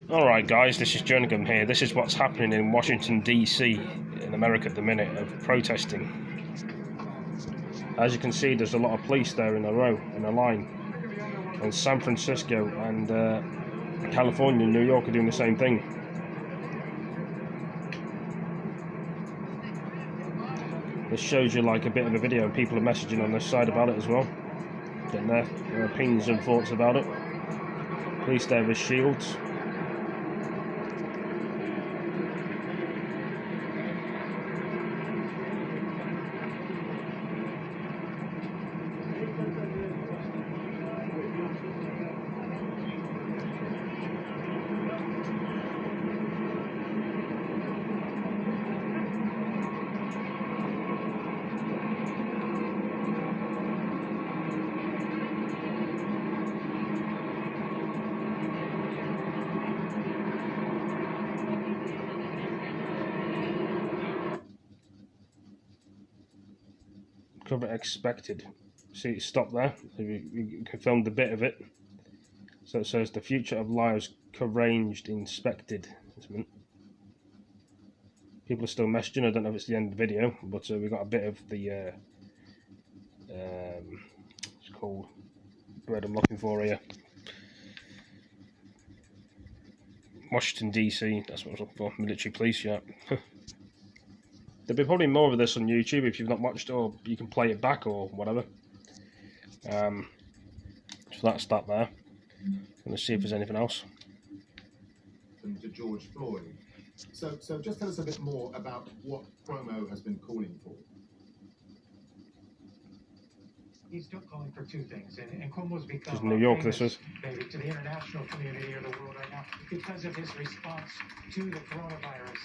Alright guys, this is Jerningham here. This is what's happening in Washington DC in America at the minute of protesting. As you can see, there's a lot of police there in a row, in a line. And San Francisco and California and New York are doing the same thing. This shows you like a bit of a video. People are messaging on this side about it as well, getting their opinions and thoughts about it. Police there with shields. Cover expected. See it stopped there. You confirmed a bit of it. So it says the future of lives arranged inspected. People are still messaging. I don't know if it's the end of the video, but we got a bit of the it's called word I'm looking for here. Washington DC. That's what I was looking for. Military police. Yeah. There'll be probably more of this on YouTube if you've not watched it, or you can play it back or whatever. So that's that there. Let's see if there's anything else. To George Floyd. So just tell us a bit more about what Cuomo has been calling for. He's still calling for two things, and Cuomo's become New York, this was to the international community or the world right now because of his response to the coronavirus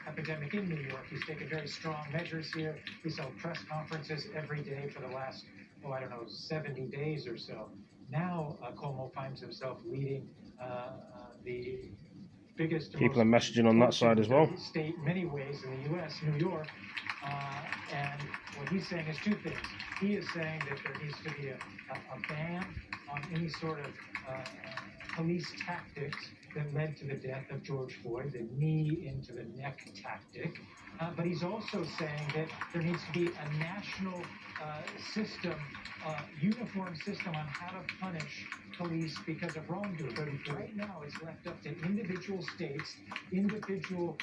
epidemic in New York. He's taken very strong measures here. He's held press conferences every day for the last, 70 days or so. Now Cuomo finds himself leading the biggest. People are messaging on that side as well. State in many ways in the U.S., New York, and what he's saying is two things. He is saying that there needs to be a ban on any sort of police tactics that led to the death of George Floyd, the knee into the neck tactic. But he's also saying that there needs to be a national system, uniform system on how to punish police because of wrongdoing. But right now, it's left up to individual states, individual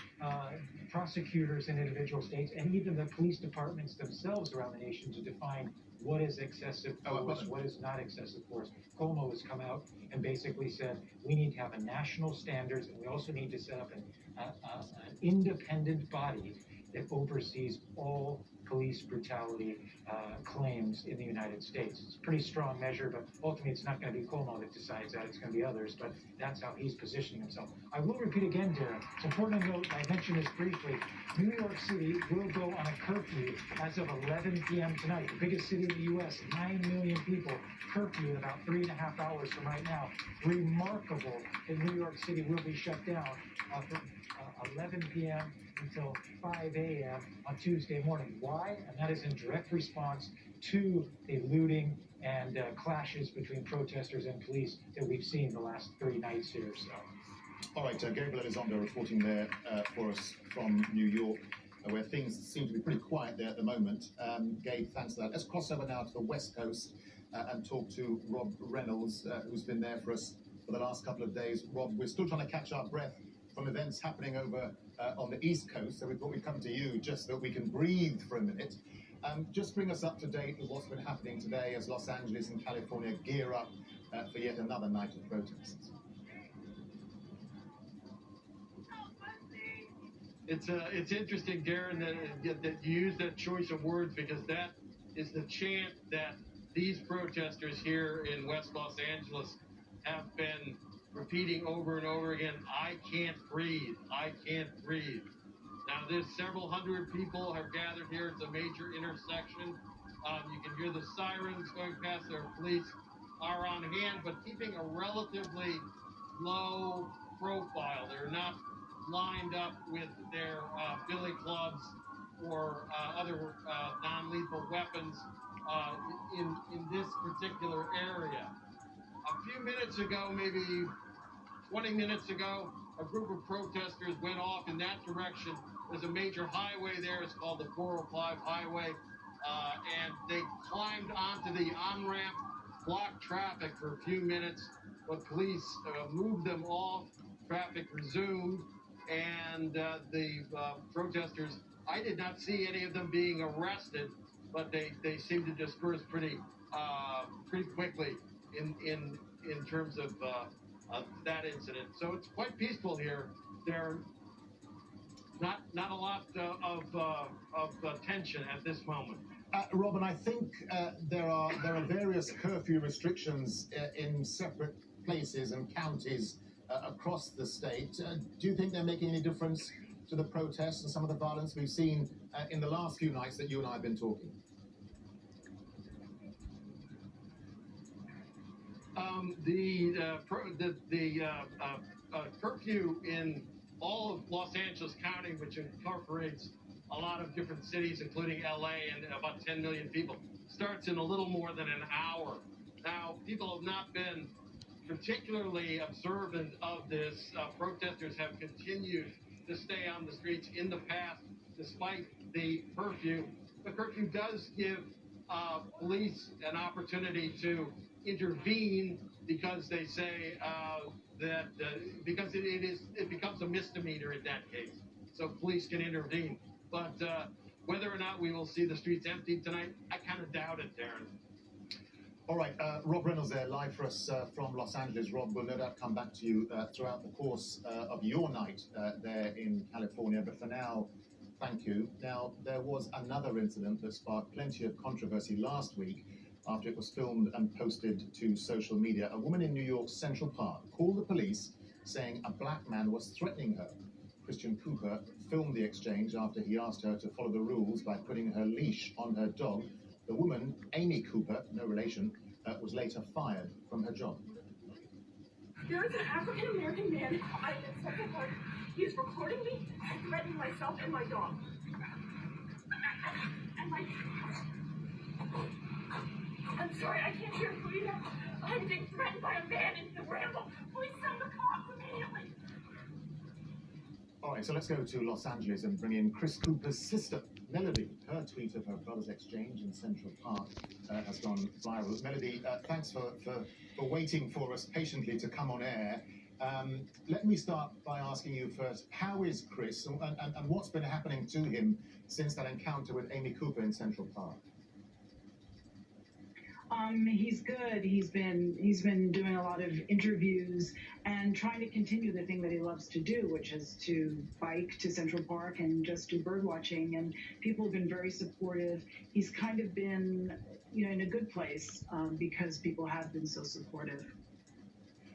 prosecutors in individual states, and even the police departments themselves around the nation to define what is excessive force, what is not excessive force. Cuomo has come out and basically said we need to have a national standards, and we also need to set up an independent body that oversees all police brutality claims in the United States. It's a pretty strong measure, but ultimately it's not going to be Cuomo that decides that. It's going to be others, but that's how he's positioning himself. I will repeat again, Darren, it's important to note, I mentioned this briefly, New York City will go on a curfew as of 11 p.m. tonight. The biggest city in the U.S., 9 million people, curfew in about 3.5 hours from right now. Remarkable that New York City will be shut down from 11 p.m. until 5 a.m. on Tuesday morning. Why? And that is in direct response to the looting and clashes between protesters and police that we've seen the last 3 nights here. So. All right, Gabriel Elizondo reporting there for us from New York, where things seem to be pretty quiet there at the moment. Gabe, thanks for that. Let's cross over now to the West Coast and talk to Rob Reynolds, who's been there for us for the last couple of days. Rob, we're still trying to catch our breath from events happening over on the East Coast, so we thought we'd come to you just so that we can breathe for a minute. Just bring us up to date with what's been happening today as Los Angeles and California gear up for yet another night of protests. It's interesting, Darren, that you use that choice of words, because that is the chant that these protesters here in West Los Angeles have been repeating over and over again. I can't breathe. I can't breathe. Now, there's several hundred people have gathered here. It's a major intersection. You can hear the sirens going past. Their police are on hand, but keeping a relatively low profile. They're not lined up with their billy clubs or other non-lethal weapons in this particular area. A few minutes ago, maybe 20 minutes ago, a group of protesters went off in that direction. There's a major highway there. It's called the 405 highway. And they climbed onto the on-ramp, blocked traffic for a few minutes, but police moved them off. Traffic resumed, and the protesters, I did not see any of them being arrested, but they seemed to disperse pretty quickly in terms of that incident. So it's quite peaceful here. There not a lot of tension at this moment. Robin, I think there are various curfew restrictions in separate places and counties across the state. Do you think they're making any difference to the protests and some of the violence we've seen in the last few nights that you and I have been talking? The curfew in all of Los Angeles County, which incorporates a lot of different cities, including LA and about 10 million people, starts in a little more than an hour. Now, people have not been particularly observant of this. Protesters have continued to stay on the streets in the past, despite the curfew. The curfew does give police an opportunity to intervene because they say that because it becomes a misdemeanor in that case, so police can intervene. But whether or not we will see the streets empty tonight, I kind of doubt it, Darren. All right, Rob Reynolds there, live for us from Los Angeles. Rob, we'll no doubt come back to you throughout the course of your night there in California. But for now, thank you. Now, there was another incident that sparked plenty of controversy last week after it was filmed and posted to social media. A woman in New York's Central Park called the police saying a black man was threatening her. Christian Cooper filmed the exchange after he asked her to follow the rules by putting her leash on her dog. The woman, Amy Cooper, no relation, was later fired from her job. There is an African-American man. I'm in Central Park. He is recording me and threatening myself and my dog. And my... I'm sorry, I can't hear you. I'm being threatened by a man in the ramble. Please send the cops immediately. All right, so let's go to Los Angeles and bring in Chris Cooper's sister, Melody. Her tweet of her brother's exchange in Central Park has gone viral. Melody, thanks for waiting for us patiently to come on air. Let me start by asking you first, how is Chris and what's been happening to him since that encounter with Amy Cooper in Central Park? He's good. He's been doing a lot of interviews and trying to continue the thing that he loves to do, which is to bike to Central Park and just do bird watching. And people have been very supportive. He's kind of been, in a good place because people have been so supportive.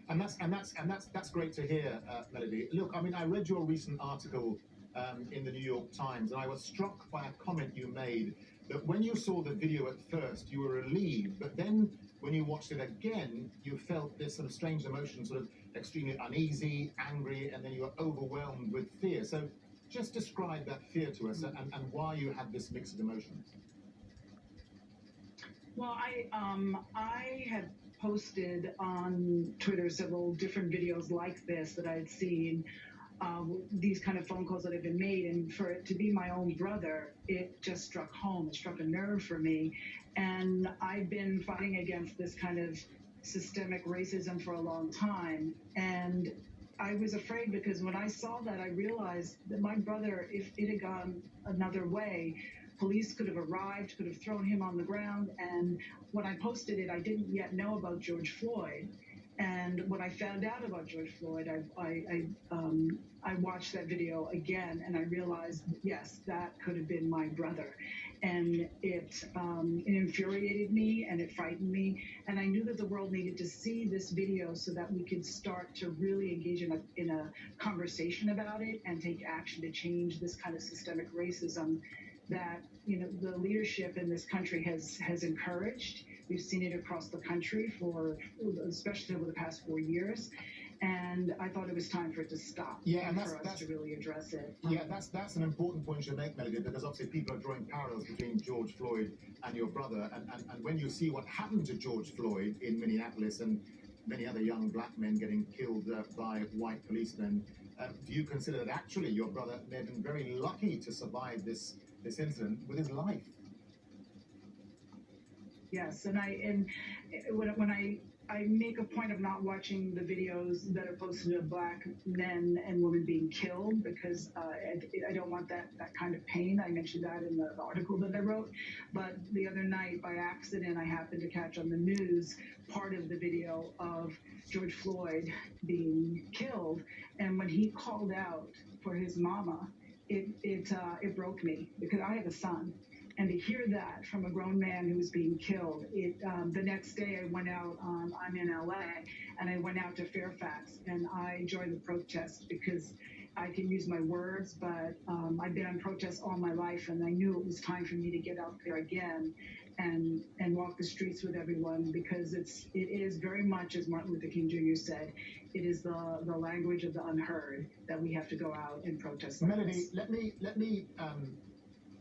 And that's great to hear, Melody. Look, I mean, I read your recent article in the New York Times, and I was struck by a comment you made that when you saw the video at first, you were relieved, but then when you watched it again, you felt this sort of strange emotion, sort of extremely uneasy, angry, and then you were overwhelmed with fear. So just describe that fear to us and why you had this mix of emotions. Well, I had posted on Twitter several different videos like this that I had seen, these kind of phone calls that have been made, and for it to be my own brother, it just struck home. It struck a nerve for me. And I've been fighting against this kind of systemic racism for a long time. And I was afraid because when I saw that, I realized that my brother, if it had gone another way, police could have arrived, could have thrown him on the ground. And when I posted it, I didn't yet know about George Floyd. And when I found out about George Floyd, I watched that video again, and I realized, yes, that could have been my brother. And it infuriated me, and it frightened me. And I knew that the world needed to see this video so that we could start to really engage in a conversation about it and take action to change this kind of systemic racism that, the leadership in this country has encouraged. We've seen it across the country especially over the past 4 years. And I thought it was time for it to stop. Yeah, and for us to really address it. Yeah, that's an important point you make, Melody, because obviously people are drawing parallels between George Floyd and your brother. And when you see what happened to George Floyd in Minneapolis, and many other young black men getting killed by white policemen. Do you consider that actually your brother may have been very lucky to survive this incident with his life? Yes, and when I make a point of not watching the videos that are posted of black men and women being killed because I don't want that kind of pain. I mentioned that in the article that I wrote. But the other night, by accident, I happened to catch on the news part of the video of George Floyd being killed, and when he called out for his mama, it broke me because I have a son. And to hear that from a grown man who was being killed, the next day I went out, I'm in LA, and I went out to Fairfax, and I joined the protest because I can use my words, but I've been on protests all my life, and I knew it was time for me to get out there again and walk the streets with everyone, because it is very much, as Martin Luther King Jr. said, it is the language of the unheard that we have to go out and protest. Melody, let me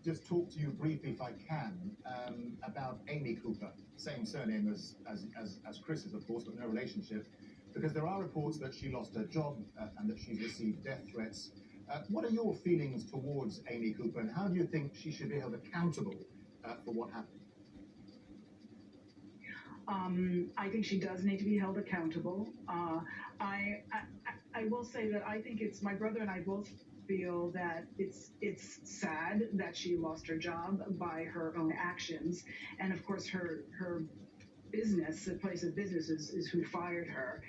just talk to you briefly, if I can, about Amy Cooper, same surname as Chris's, of course, but no relationship, because there are reports that she lost her job and that she's received death threats. What are your feelings towards Amy Cooper, and how do you think she should be held accountable for what happened? I think she does need to be held accountable. I will say that I think it's my brother and I both feel that it's sad that she lost her job by her own actions, and of course her business, the place of business, is who fired her.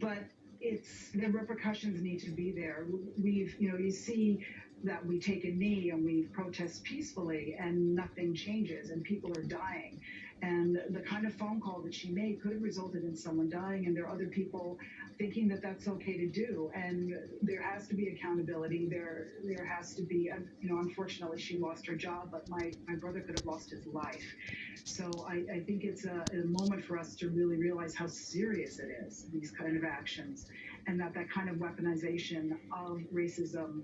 But the repercussions need to be there. You see that we take a knee and we protest peacefully and nothing changes and people are dying. And the kind of phone call that she made could have resulted in someone dying, and there are other people thinking that that's okay to do. And there has to be accountability. There has to be, unfortunately she lost her job, but my brother could have lost his life. So I think it's a moment for us to really realize how serious it is, these kind of actions, and that kind of weaponization of racism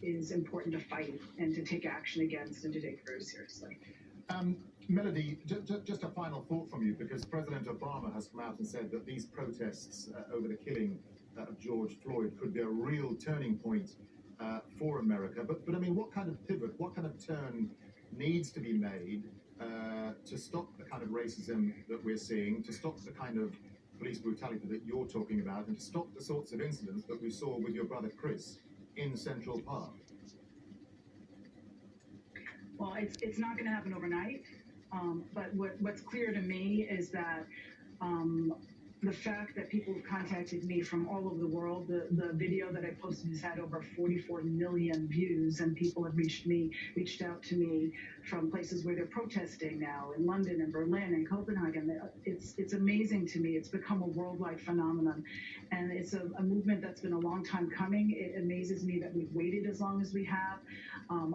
is important to fight and to take action against and to take very seriously. Melody, just a final thought from you, because President Obama has come out and said that these protests over the killing of George Floyd could be a real turning point for America. But I mean, what kind of pivot, what kind of turn needs to be made to stop the kind of racism that we're seeing, to stop the kind of police brutality that you're talking about, and to stop the sorts of incidents that we saw with your brother Chris in Central Park? Well, it's not going to happen overnight. But what's clear to me is that the fact that people have contacted me from all over the world, the video that I posted has had over 44 million views, and people have reached out to me from places where they're protesting now, in London and Berlin and Copenhagen. It's amazing to me. It's become a worldwide phenomenon, and it's a movement that's been a long time coming. It amazes me that we've waited as long as we have.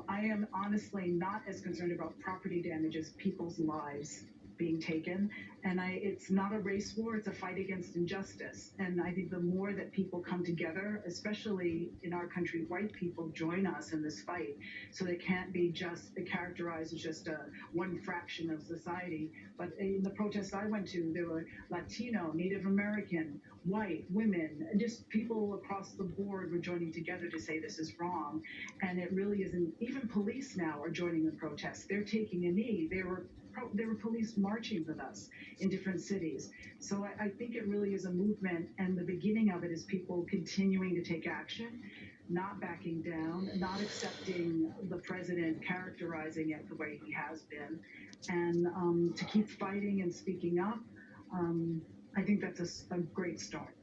I am honestly not as concerned about property damage as people's lives being taken, and it's not a race war, it's a fight against injustice. And I think the more that people come together, especially in our country, white people join us in this fight, so they can't be just characterized as just one fraction of society. But in the protests I went to, there were Latino, Native American, white, women, just people across the board were joining together to say this is wrong. And it really isn't. Even police now are joining the protests. They're taking a knee. There were police marching with us in different cities. So I think it really is a movement, and the beginning of it is people continuing to take action, not backing down, not accepting the president characterizing it the way he has been, and to keep fighting and speaking up. I think that's a great start.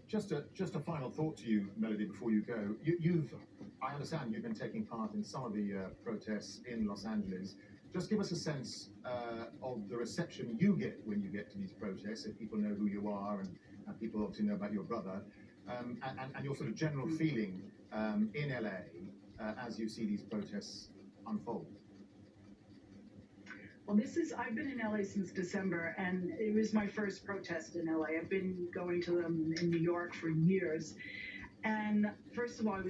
Just a final thought to you, Melody, before you go. I understand you've been taking part in some of the protests in Los Angeles. Just give us a sense of the reception you get when you get to these protests, if people know who you are and people obviously know about your brother, and your sort of general feeling in LA as you see these protests unfold. Well, I've been in LA since December, and it was my first protest in LA. I've been going to them in New York for years. And first of all,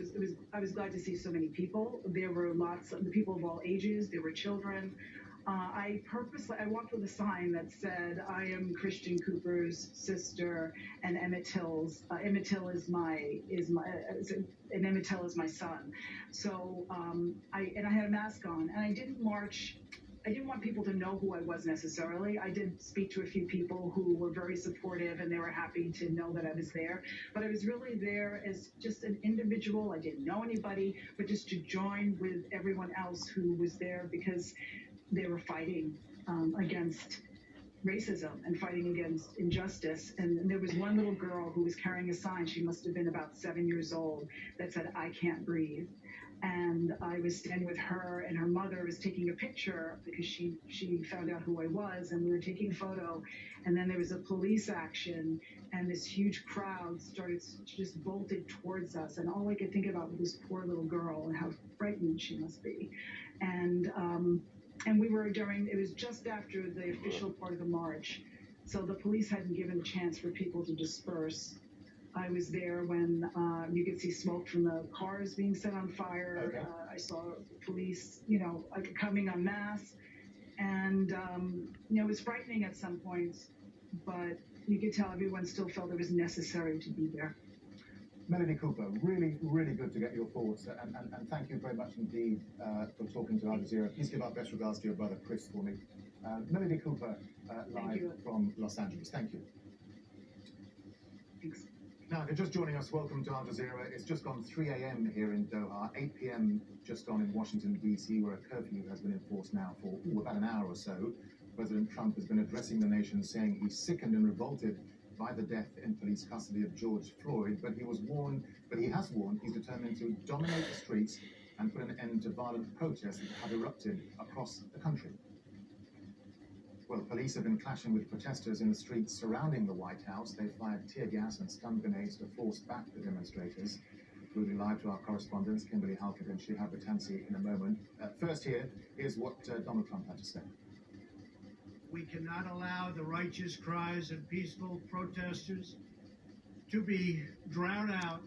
I was glad to see so many people. There were the people of all ages. There were children. I walked with a sign that said, "I am Christian Cooper's sister, and Emmett Till's. Emmett Till is my and Emmett Till is my son." So I had a mask on, and I didn't march. I didn't want people to know who I was necessarily. I did speak to a few people who were very supportive, and they were happy to know that I was there. But I was really there as just an individual. I didn't know anybody, but just to join with everyone else who was there because they were fighting against racism and fighting against injustice. And there was one little girl who was carrying a sign. She must have been about 7 years old, that said, "I can't breathe." And I was standing with her, and her mother was taking a picture because she found out who I was, and we were taking a photo. And then there was a police action, and this huge crowd started just bolted towards us. And all I could think about was this poor little girl and how frightened she must be. And we were it was just after the official part of the march, so the police hadn't given a chance for people to disperse. I was there when you could see smoke from the cars being set on fire. Okay. I saw police, like coming en masse, and it was frightening at some points, but you could tell everyone still felt it was necessary to be there. Melanie Cooper, really, really good to get your thoughts, and thank you very much indeed for talking to Al Jazeera. Please give our best regards to your brother Chris for me. Melanie Cooper, live from Los Angeles. Thank you. Thanks. Now, if you're just joining us, welcome to Al Jazeera. It's just gone 3 a.m. here in Doha, 8 p.m. just gone in Washington, D.C., where a curfew has been enforced now for about an hour or so. President Trump has been addressing the nation, saying he's sickened and revolted by the death in police custody of George Floyd, but he has warned he's determined to dominate the streets and put an end to violent protests that have erupted across the country. Well, police have been clashing with protesters in the streets surrounding the White House. They fired tear gas and stun grenades to force back the demonstrators. We'll be live to our correspondents, Kimberly Halkett and Shihab Batansi, in a moment. First here's what Donald Trump had to say. We cannot allow the righteous cries of peaceful protesters to be drowned out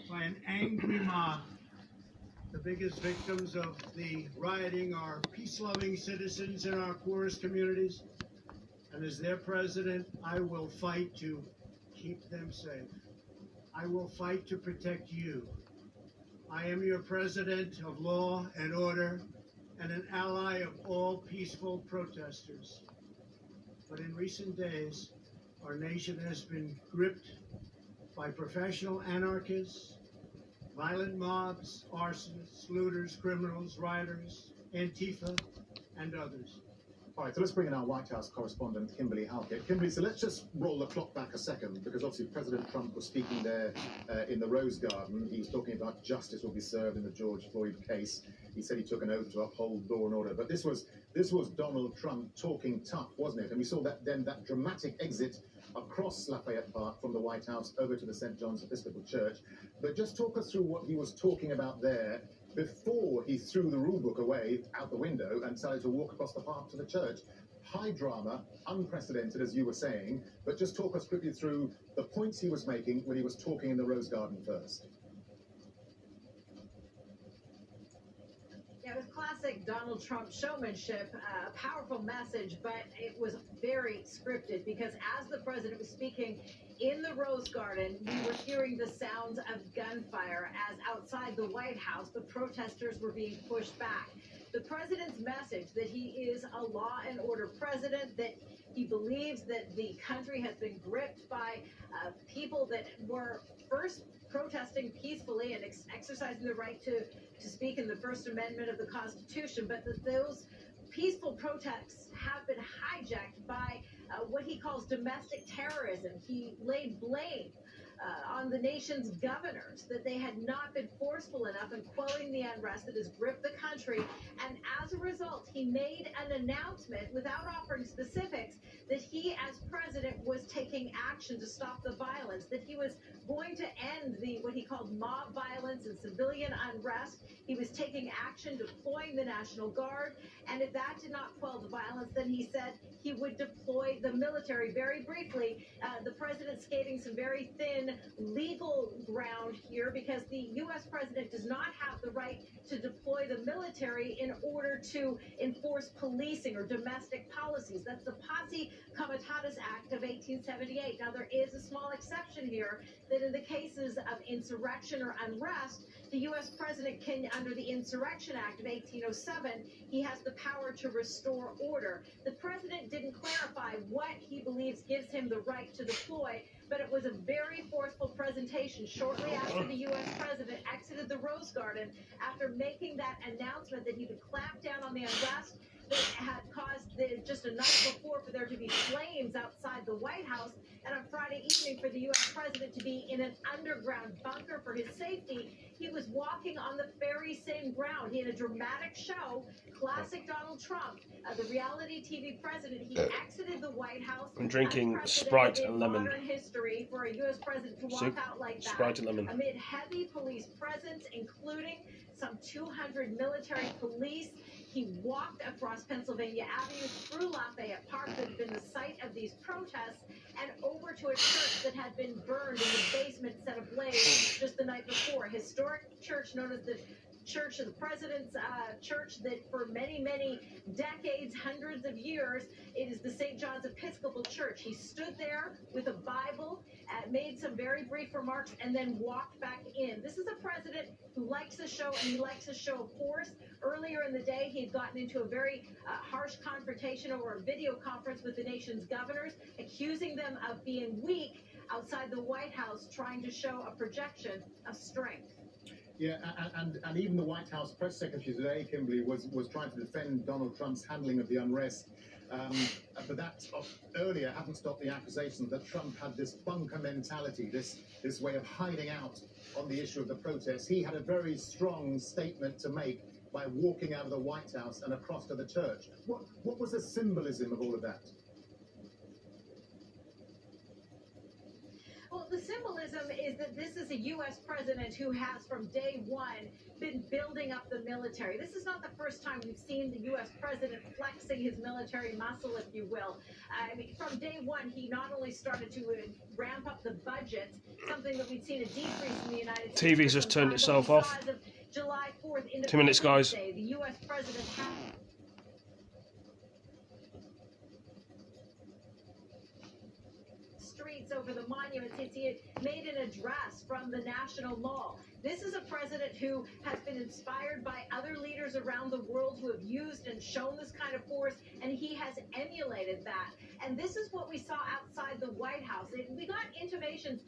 by an angry mob. The biggest victims of the rioting are peace-loving citizens in our poorest communities. And as their president, I will fight to keep them safe. I will fight to protect you. I am your president of law and order and an ally of all peaceful protesters. But in recent days, our nation has been gripped by professional anarchists, violent mobs, arsonists, looters, criminals, rioters, Antifa, and others. All right, so let's bring in our White House correspondent, Kimberly Halkett. Kimberly, so let's just roll the clock back a second, because obviously President Trump was speaking there in the Rose Garden. He was talking about justice will be served in the George Floyd case. He said he took an oath to uphold law and order. But this was Donald Trump talking tough, wasn't it? And we saw that dramatic exit across Lafayette Park from the White House over to the St. John's Episcopal Church. But just talk us through what he was talking about there before he threw the rule book away out the window and decided to walk across the park to the church. High drama, unprecedented, as you were saying, but just talk us quickly through the points he was making when he was talking in the Rose Garden first. Yeah, it was classic Donald Trump showmanship, a powerful message, but it was very scripted because as the president was speaking in the Rose Garden, we were hearing the sounds of gunfire as outside the White House, the protesters were being pushed back. The president's message that he is a law and order president, that he believes that the country has been gripped by people that were first protesting peacefully and exercising the right to speak in the First Amendment of the Constitution, but that those peaceful protests have been hijacked by what he calls domestic terrorism. He laid blame on the nation's governors, that they had not been forceful enough in quelling the unrest that has gripped the country. And as a result, he made an announcement without offering specifics that he, as president, was taking action to stop the violence, that he was going to end the what he called mob violence and civilian unrest. He was taking action, deploying the National Guard, and if that did not quell the violence, then he said he would deploy the military. Very briefly, the president skating some very thin legal ground here because the U.S. president does not have the right to deploy the military in order to enforce policing or domestic policies. That's the Posse Comitatus Act of 1878. Now, there is a small exception here that in the cases of insurrection or unrest, the U.S. president can, under the Insurrection Act of 1807, he has the power to restore order. The president didn't clarify what he believes gives him the right to deploy, but it was a very forceful presentation shortly after the U.S. president exited the Rose Garden after making that announcement that he would clamp down on the unrest that had caused just a night before for there to be flames outside the White House, and on Friday evening for the U.S. president to be in an underground bunker for his safety. He was walking on the very same ground. He had a dramatic show, classic Donald Trump, the reality TV president. He exited the White House. I'm drinking Sprite and lemon. Modern history for a U.S. president to walk out like that, Sprite and lemon. amid heavy police presence, including some 200 military police. He walked across Pennsylvania Avenue through Lafayette Park that had been the site of these protests and over to a church that had been burned in the basement set ablaze just the night before. Historic church known as the Church of the President's Church that for many, many decades, hundreds of years, it is the St. John's Episcopal Church. He stood there with a Bible, made some very brief remarks, and then walked back in. This is a president who likes a show, and he likes a show of force. Earlier in the day, he had gotten into a very harsh confrontation over a video conference with the nation's governors, accusing them of being weak outside the White House, trying to show a projection of strength. Yeah, and even the White House press secretary today, Kimberly, was trying to defend Donald Trump's handling of the unrest. But that earlier hadn't stopped the accusations that Trump had this bunker mentality, this way of hiding out on the issue of the protests. He had a very strong statement to make by walking out of the White House and across to the church. What was the symbolism of all of that? Well, the symbolism is that this is a U.S. president who has, from day one, been building up the military. This is not the first time we've seen the U.S. president flexing his military muscle, if you will. I mean, from day one, he not only started to ramp up the budget, something that we'd seen a decrease in the United States. TV's just turned itself off. July 4th, 2 minutes, guys. Day, the U.S. president had streets over the monuments. He had made an address from the National Mall. This is a president who has been inspired by other leaders around the world who have used and shown this kind of force, and he has emulated that. And this is what we saw outside the White House. We got intimations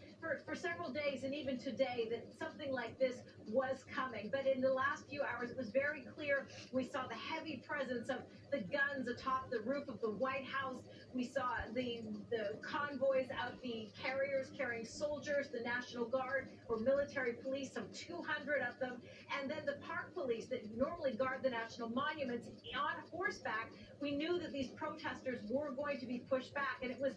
for several days, and even today, that something like this was coming. But in the last few hours, it was very clear. We saw the heavy presence of the guns atop the roof of the White House. We saw the convoys of the carriers carrying soldiers, the National Guard or military police, some 200 of them, and then the park police that normally guard the national monuments on horseback. We knew that these protesters were going to be pushed back, and it was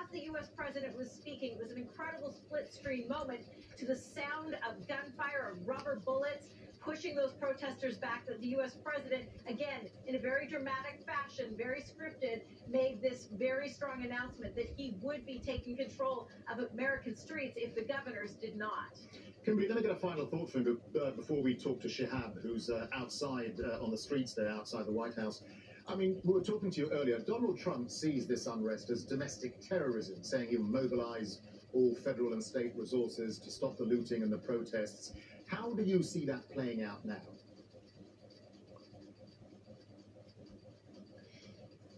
as the U.S. president was speaking, it was an incredible split-screen moment to the sound of gunfire, of rubber bullets, pushing those protesters back, that the U.S. president, again, in a very dramatic fashion, very scripted, made this very strong announcement that he would be taking control of American streets if the governors did not. Kimberly, let me get a final thought from you before we talk to Shihab, who's outside on the streets there outside the White House. I mean, we were talking to you earlier. Donald Trump sees this unrest as domestic terrorism, saying he'll mobilize all federal and state resources to stop the looting and the protests. How do you see that playing out now?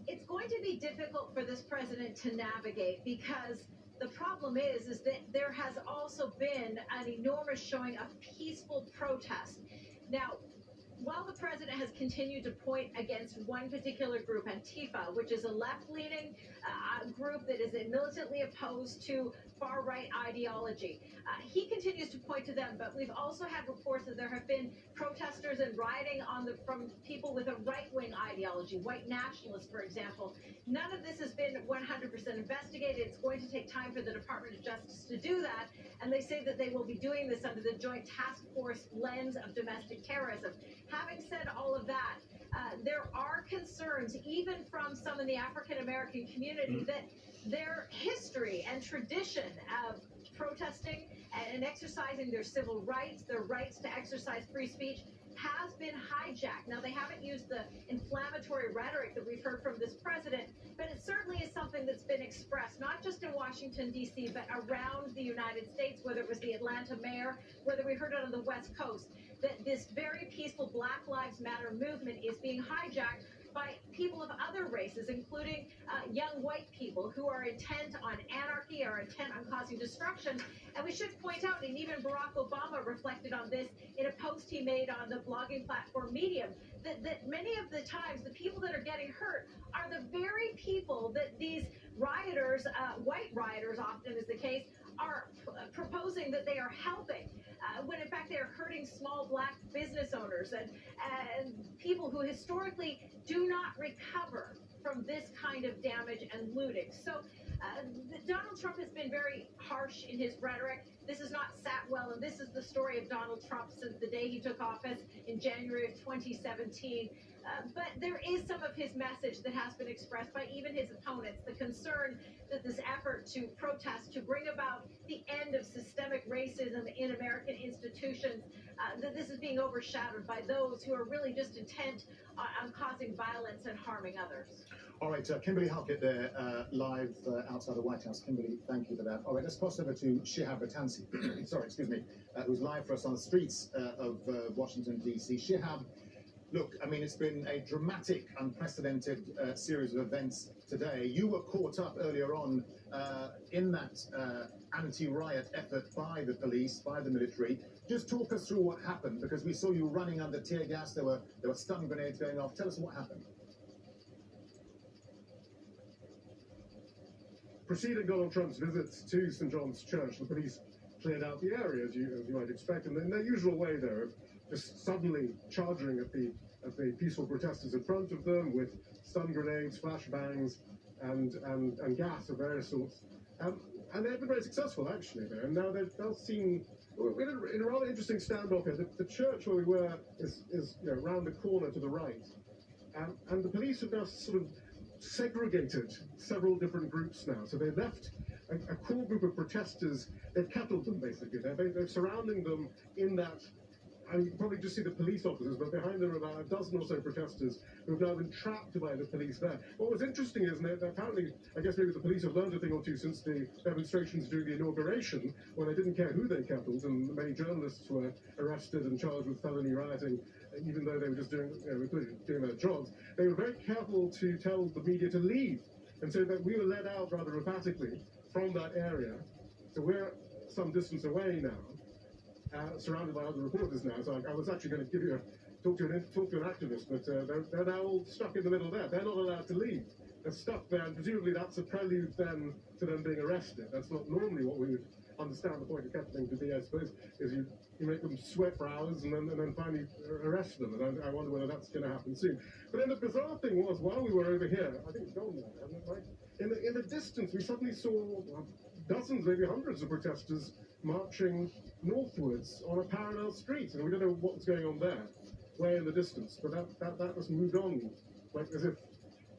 It's going to be difficult for this president to navigate because the problem is that there has also been an enormous showing of peaceful protest. Now, while the president has continued to point against one particular group, Antifa, which is a left-leaning group that is militantly opposed to far-right ideology. He continues to point to them, but we've also had reports that there have been protesters and rioting from people with a right-wing ideology, white nationalists, for example. None of this has been 100% investigated. It's going to take time for the Department of Justice to do that, and they say that they will be doing this under the Joint Task Force lens of domestic terrorism. Having said all of that, there are concerns, even from some in the African-American community, that their history and tradition of protesting and exercising their civil rights, their rights to exercise free speech, has been hijacked. Now, they haven't used the inflammatory rhetoric that we've heard from this president, but it certainly is something that's been expressed, not just in Washington, D.C., but around the United States, whether it was the Atlanta mayor, whether we heard it on the West Coast, that this very peaceful Black Lives Matter movement is being hijacked by people of other races, including young white people who are intent on anarchy, are intent on causing destruction. And we should point out, and even Barack Obama reflected on this in a post he made on the blogging platform Medium, that many of the times the people that are getting hurt are the very people that these rioters, white rioters often is the case, are proposing that they are helping. When in fact they are hurting small Black business owners and people who historically do not recover from this kind of damage and looting. So Donald Trump has been very harsh in his rhetoric. This has not sat well, and this is the story of Donald Trump since the day he took office in January of 2017. But there is some of his message that has been expressed by even his opponents, the concern that this effort to protest, to bring about the end of systemic racism in American institutions, that this is being overshadowed by those who are really just intent on causing violence and harming others. All right, Kimberly Halkett there, live outside the White House. Kimberly, thank you for that. All right, let's cross over to Shihab Batansi, sorry, excuse me, who's live for us on the streets of Washington, D.C. Shihab, look, I mean, it's been a dramatic, unprecedented series of events today. You were caught up earlier on in that anti-riot effort by the police, by the military. Just talk us through what happened, because we saw you running under tear gas. There were stun grenades going off. Tell us what happened. Preceding Donald Trump's visits to St. John's Church, the police cleared out the area, as you might expect, and in their usual way, they're just suddenly charging at the peaceful protesters in front of them with stun grenades, flashbangs, and gas of various sorts. And they've been very successful, actually, there. And now they've seen, in a rather interesting standoff here. The church where we were is round the corner to the right. And the police have now sort of segregated several different groups now. So they've left a core group of protesters. They've kettled them, basically. They're surrounding them in that. And you can probably just see the police officers, but behind them are about a dozen or so protesters who have now been trapped by the police there. What was interesting is that apparently, I guess maybe the police have learned a thing or two since the demonstrations during the inauguration, when they didn't care who they kettled, and many journalists were arrested and charged with felony rioting, even though they were just doing their jobs. They were very careful to tell the media to leave, and so that we were led out rather emphatically from that area. So we're some distance away now. Surrounded by other reporters now, so I was actually going to talk to an activist, but they're now all stuck in the middle there. They're not allowed to leave. They're stuck there, and presumably that's a prelude then to them being arrested. That's not normally what we would understand the point of kettling to be, I suppose, is you make them sweat for hours and then finally arrest them. And I wonder whether that's going to happen soon. But then the bizarre thing was, while we were over here, I think it's gone now, hasn't it, right? In the distance, we suddenly saw dozens, maybe hundreds of protesters marching northwards on a parallel street, and we don't know what was going on there, way in the distance. But that was moved on, like as if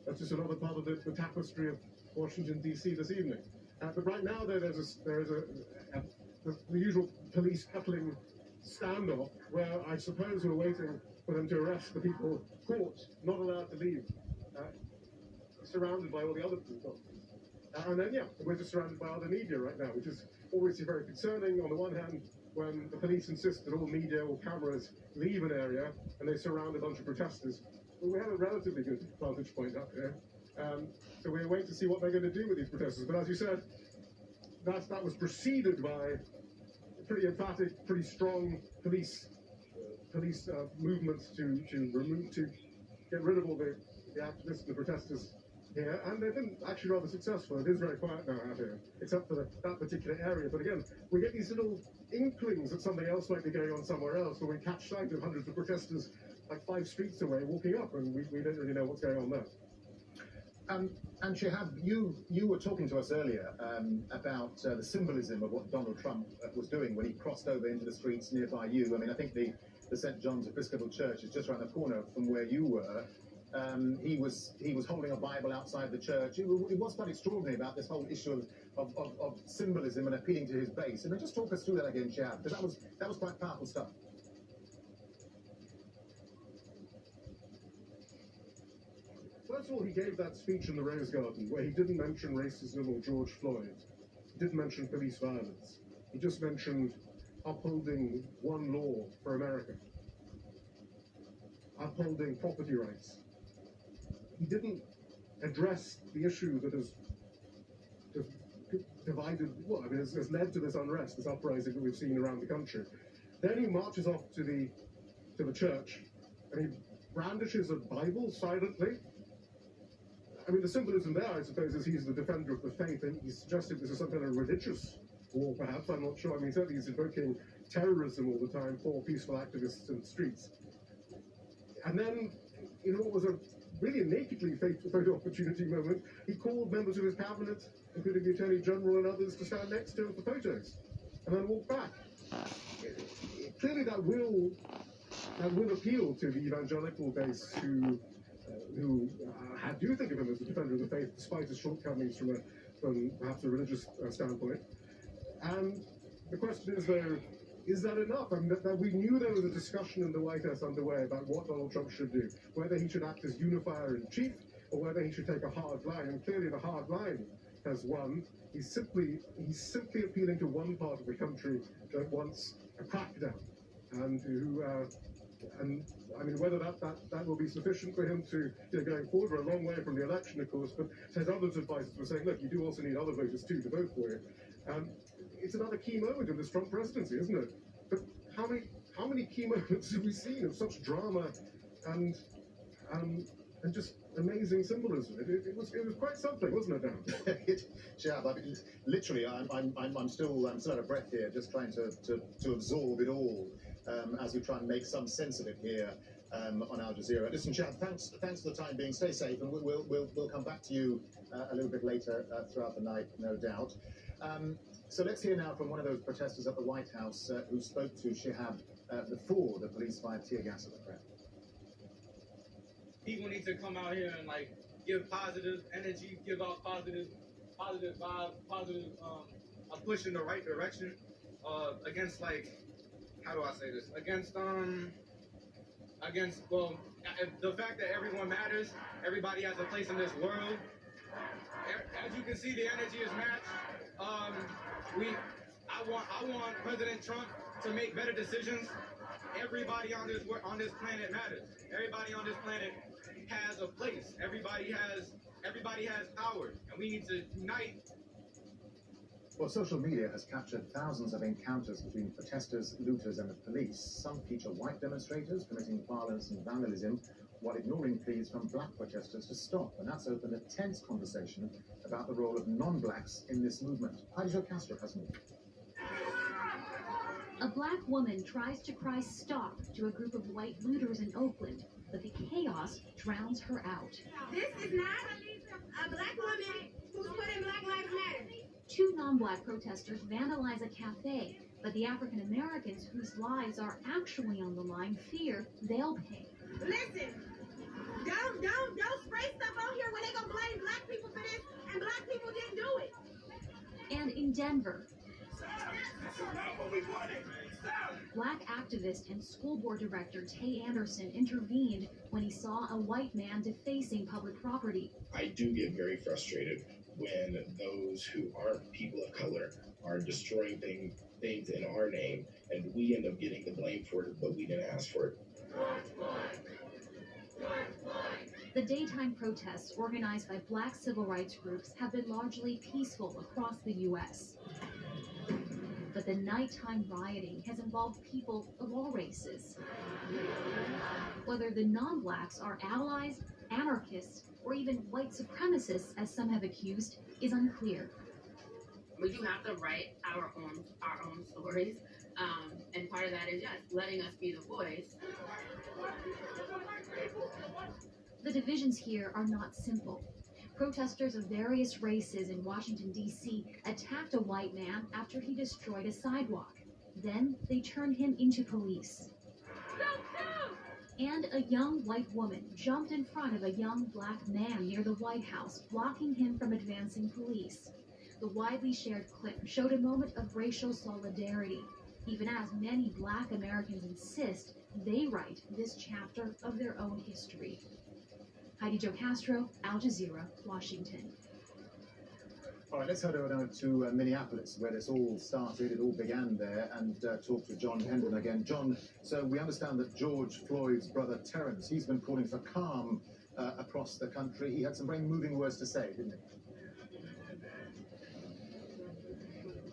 that's just another part of the tapestry of Washington D.C. this evening. But right now there is the usual police kettling standoff, where I suppose we're waiting for them to arrest the people caught, not allowed to leave, surrounded by all the other people. And then, yeah, we're just surrounded by other media right now, which is obviously very concerning. On the one hand, when the police insist that all media or cameras leave an area and they surround a bunch of protesters. Well, we have a relatively good vantage point up here. So we're waiting to see what they're going to do with these protesters. But as you said, that was preceded by a pretty emphatic, pretty strong police movements to get rid of all the activists and the protesters here, and they've been actually rather successful. It is very quiet now out here, except for that particular area. But again, we get these little inklings that something else might be going on somewhere else, when we catch sight of hundreds of protesters like 5 streets away walking up, and we don't really know what's going on there. And Shihab, you were talking to us earlier about the symbolism of what Donald Trump was doing when he crossed over into the streets nearby you. I mean, I think the St. John's Episcopal Church is just around the corner from where you were. He was holding a Bible outside the church. It was quite extraordinary about this whole issue of symbolism and appealing to his base. And just talk us through that again, Shihab, because that was quite powerful stuff. First of all, he gave that speech in the Rose Garden where he didn't mention racism or George Floyd. He didn't mention police violence. He just mentioned upholding one law for America, upholding property rights. He didn't address the issue that has divided, well, I mean, has led to this unrest, this uprising that we've seen around the country. Then he marches off to the church and he brandishes a Bible silently. I mean, the symbolism there, I suppose, is he's the defender of the faith, and he's suggesting this is some kind of religious war, perhaps. I'm not sure. I mean, certainly he's invoking terrorism all the time for peaceful activists in the streets. And then, in what was a really nakedly photo opportunity moment, he called members of his cabinet, including the Attorney General and others, to stand next to him for photos, and then walk back. Clearly, that will appeal to the evangelical base who do think of him as the defender of the faith, despite his shortcomings from perhaps a religious standpoint. And the question is, though, is that enough? I mean, that we knew there was a discussion in the White House underway about what Donald Trump should do, whether he should act as unifier in chief or whether he should take a hard line. And clearly, the hard line has won. He's simply appealing to one part of the country that wants a crackdown, and I mean, whether that will be sufficient for him to, going forward, we're a long way from the election, of course, but his other advisors were saying, look, you do also need other voters too to vote for you. It's another key moment in this Trump presidency, isn't it? But how many key moments have we seen of such drama and just amazing symbolism? It was quite something, wasn't it, Dan? Shihab, I mean, literally, I'm still out of breath here, just trying to absorb it all. As we try and make some sense of it here on Al Jazeera. Listen, Shihab, thanks for the time being. Stay safe, and we'll come back to you a little bit later throughout the night, no doubt. So let's hear now from one of those protesters at the White House who spoke to Shihab before the police fired tear gas at the crowd. People need to come out here and give positive energy, give out positive vibes, positive a push in the right direction against how do I say this? Against well, the fact that everyone matters, everybody has a place in this world. As you can see, the energy is matched. I want President Trump to make better decisions. Everybody on this planet matters. Everybody on this planet has a place. Everybody has power, and we need to unite. Well, social media has captured thousands of encounters between protesters, looters, and the police. Some feature white demonstrators committing violence and vandalism, while ignoring pleas from black protesters to stop. And that's opened a tense conversation about the role of non-blacks in this movement. Heidi Castro has more. A black woman tries to cry stop to a group of white looters in Oakland, but the chaos drowns her out. This is not a black woman who's putting Black Lives Matter. 2 non-black protesters vandalize a cafe, but the African Americans whose lives are actually on the line fear they'll pay. Listen, don't spray stuff on here when they gonna blame black people for this, and black people didn't do it. And in Denver, black activist and school board director Tay Anderson intervened when he saw a white man defacing public property. I do get very frustrated when those who aren't people of color are destroying things in our name, and we end up getting the blame for it, but we didn't ask for it. The daytime protests organized by black civil rights groups have been largely peaceful across the U.S. But the nighttime rioting has involved people of all races. Whether the non-blacks are allies, anarchists, or even white supremacists, as some have accused, is unclear. We do have to write our own stories, and part of that is, yes, letting us be the voice. The divisions here are not simple. Protesters of various races in Washington, D.C. attacked a white man after he destroyed a sidewalk. Then they turned him into police. And a young white woman jumped in front of a young black man near the White House, blocking him from advancing police. The widely shared clip showed a moment of racial solidarity, even as many black Americans insist they write this chapter of their own history. Heidi Jo Castro, Al Jazeera, Washington. All right, let's head over now to Minneapolis, where this all started. It all began there, and talk to John Hendon again. John, so we understand that George Floyd's brother Terrence, he's been calling for calm across the country. He had some very moving words to say, didn't he?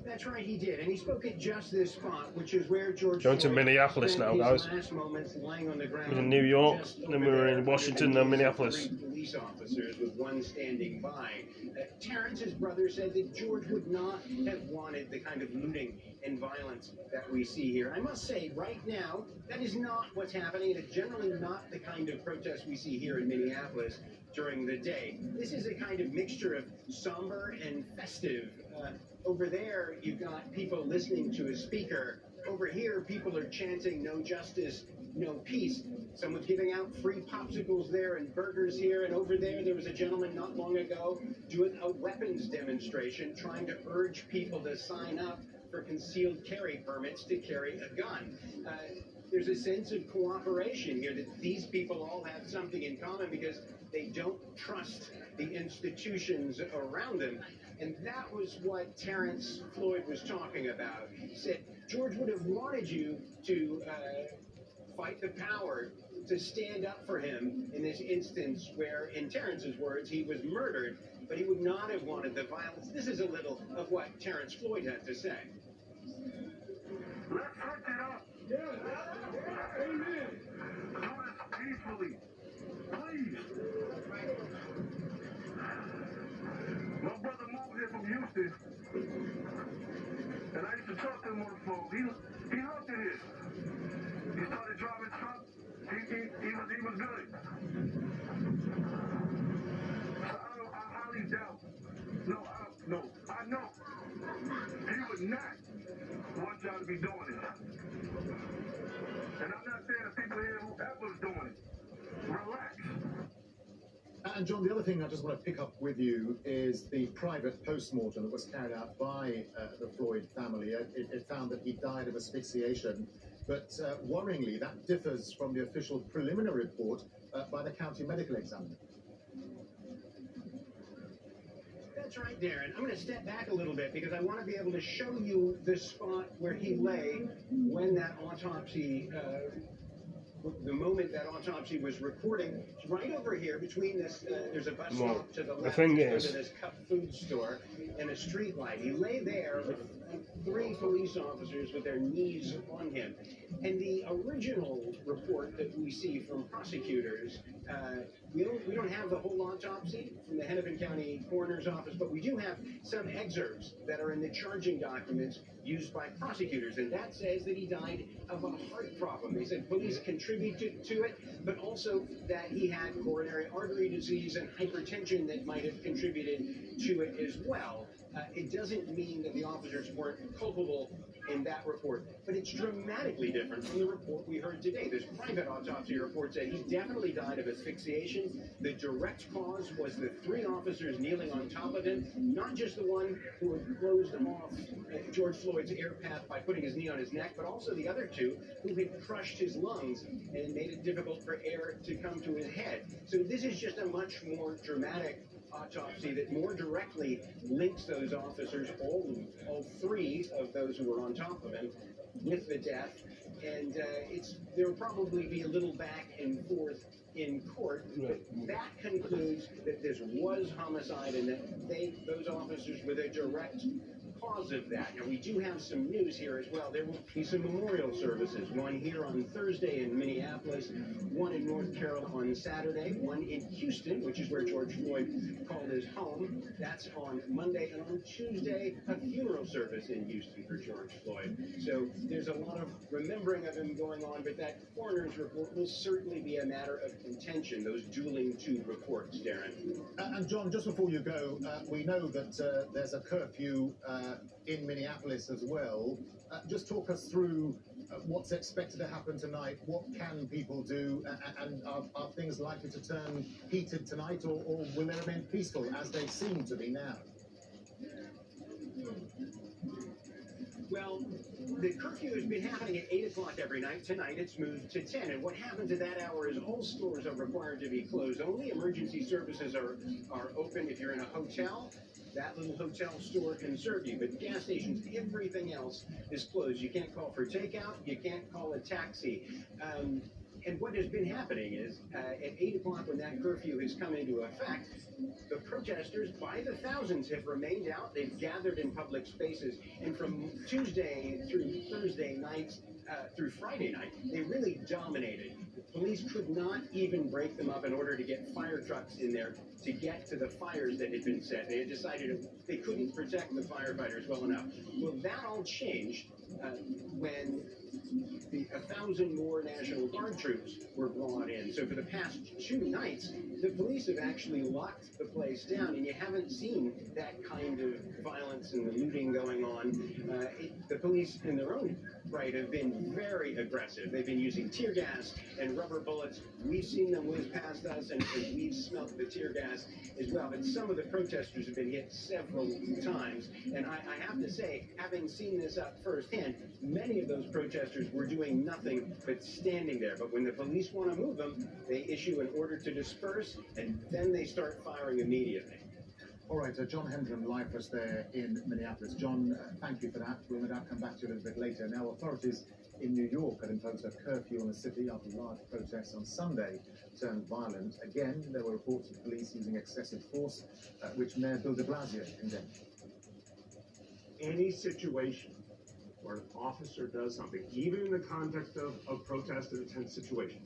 That's right, he did, and he spoke at just this spot, which is where George Going to Floyd Minneapolis spent now, his guys. last moments lying on the ground. We were in New York, just then we over were there in Washington, under the then knees of Minneapolis. 3 police officers, with one standing by. Terrence's brother said that George would not have wanted the kind of looting and violence that we see here. I must say, right now, that is not what's happening. It's generally not the kind of protest we see here in Minneapolis during the day. This is a kind of mixture of somber and festive. Over there, you've got people listening to a speaker. Over here, people are chanting "No justice, no peace." Someone's giving out free popsicles there and burgers here. And over there was a gentleman not long ago doing a weapons demonstration, trying to urge people to sign up for concealed carry permits to carry a gun. There's a sense of cooperation here, that these people all have something in common because they don't trust the institutions around them. And that was what Terrence Floyd was talking about. He said George would have wanted you to fight the power, to stand up for him in this instance where, in Terrence's words, he was murdered, but he would not have wanted the violence. This is a little of what Terrence Floyd had to say. Let's hunt it up. Yeah. Amen. Do this peacefully. Please. My brother moved here from Houston, and I used to talk to him on the phone. He loved it here. He started driving truck. He was good. So I highly doubt. No, I know. He would not want y'all to be doing it. And I'm not saying the people here whoever's doing it. Relax. And John, the other thing I just want to pick up with you is the private post-mortem that was carried out by the Floyd family. It found that he died of asphyxiation, but worryingly, that differs from the official preliminary report by the county medical examiner. That's right, Darren. I'm going to step back a little bit because I want to be able to show you the spot where he lay when that autopsy the moment that autopsy was recording. Right over here between this, there's a bus stop to the left, to this Cup food store, and a street light. He lay there with 3 police officers with their knees on him. And the original report that we see from prosecutors, we don't have the whole autopsy from the Hennepin County Coroner's Office, but we do have some excerpts that are in the charging documents used by prosecutors, and that says that he died of a heart problem. They said police contributed to it, but also that he had coronary artery disease and hypertension that might have contributed to it as well. It doesn't mean that the officers weren't culpable in that report, but it's dramatically different from the report we heard today. This private autopsy report said he definitely died of asphyxiation. The direct cause was the 3 officers kneeling on top of him, not just the one who had closed off George Floyd's air path by putting his knee on his neck, but also the other 2 who had crushed his lungs and made it difficult for air to come to his head. So this is just a much more dramatic autopsy that more directly links those officers, all 3 of those who were on top of him, with the death. And there'll probably be a little back and forth in court, but that concludes that this was homicide and that those officers with a direct because of that. Now, we do have some news here as well. There will be some memorial services, one here on Thursday in Minneapolis, one in North Carolina on Saturday, one in Houston, which is where George Floyd called his home. That's on Monday, and on Tuesday, a funeral service in Houston for George Floyd. So there's a lot of remembering of him going on, but that coroner's report will certainly be a matter of contention, those dueling two reports, Darren. And John, just before you go, we know that there's a curfew in Minneapolis as well. Just talk us through what's expected to happen tonight. What can people do, and are things likely to turn heated tonight, or will they remain peaceful as they seem to be now? Well, the curfew has been happening at 8 o'clock every night. Tonight it's moved to 10. And what happens at that hour is all stores are required to be closed. Only emergency services are open. If you're in a hotel, that little hotel store can serve you. But gas stations, everything else is closed. You can't call for takeout. You can't call a taxi. And what has been happening is at 8 o'clock when that curfew has come into effect, the protesters by the thousands have remained out. They've gathered in public spaces. And from Tuesday through Thursday nights, through Friday night, they really dominated. The police could not even break them up in order to get fire trucks in there to get to the fires that had been set. They had decided they couldn't protect the firefighters well enough. Well, that all changed when 1,000 more National Guard troops were brought in. So for the past 2 nights, the police have actually locked the place down, and you haven't seen that kind of violence and the looting going on. The police, in their own right, have been very aggressive. They've been using tear gas and rubber bullets. We've seen them whiz past us, and we've smelled the tear gas as well. But some of the protesters have been hit several times, and I have to say, having seen this up firsthand, many of those protesters were doing nothing but standing there. But when the police want to move them, they issue an order to disperse, and then they start firing immediately. All right, John Hendren live for us there in Minneapolis. John, thank you for that. We'll no doubt come back to you a little bit later. Now, authorities in New York had imposed a curfew on the city after large protests on Sunday turned violent. Again, there were reports of police using excessive force, which Mayor Bill de Blasio condemned. Any situation where an officer does something, even in the context of protest and a tense situation,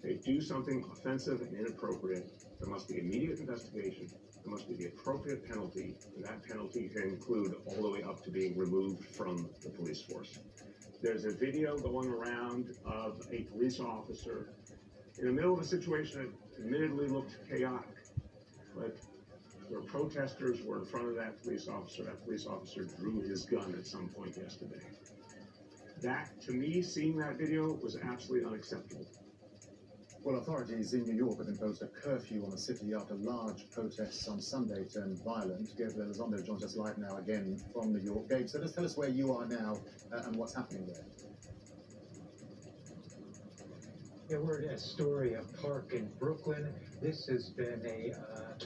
they do something offensive and inappropriate, there must be immediate investigation. There must be the appropriate penalty, and that penalty can include all the way up to being removed from the police force. There's a video going around of a police officer in the middle of a situation that admittedly looked chaotic, but where protesters were in front of that police officer drew his gun at some point yesterday. That, to me, seeing that video was absolutely unacceptable. Well, authorities in New York have imposed a curfew on the city after large protests on Sunday turned violent. Gabriel Elizondo joins us live now again from New York. Gabe, so just tell us where you are now and what's happening there. Yeah, we're at Astoria Park in Brooklyn. This has been a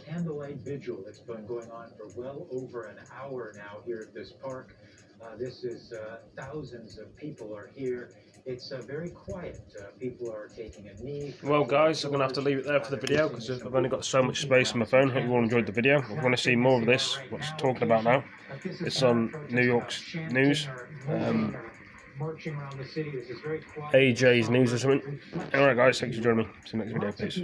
candlelight vigil that's been going on for well over an hour now here at this park. This is thousands of people are here. It's very quiet. People are taking a knee. Well, guys, I'm going to have to leave it there for the video because I've only got so much space on my phone. Hope you all enjoyed the video. If you want to see more of this, what's talking about now, it's on New York's news. AJ's news or something. Alright, guys, thanks for joining me. See you next video, peace.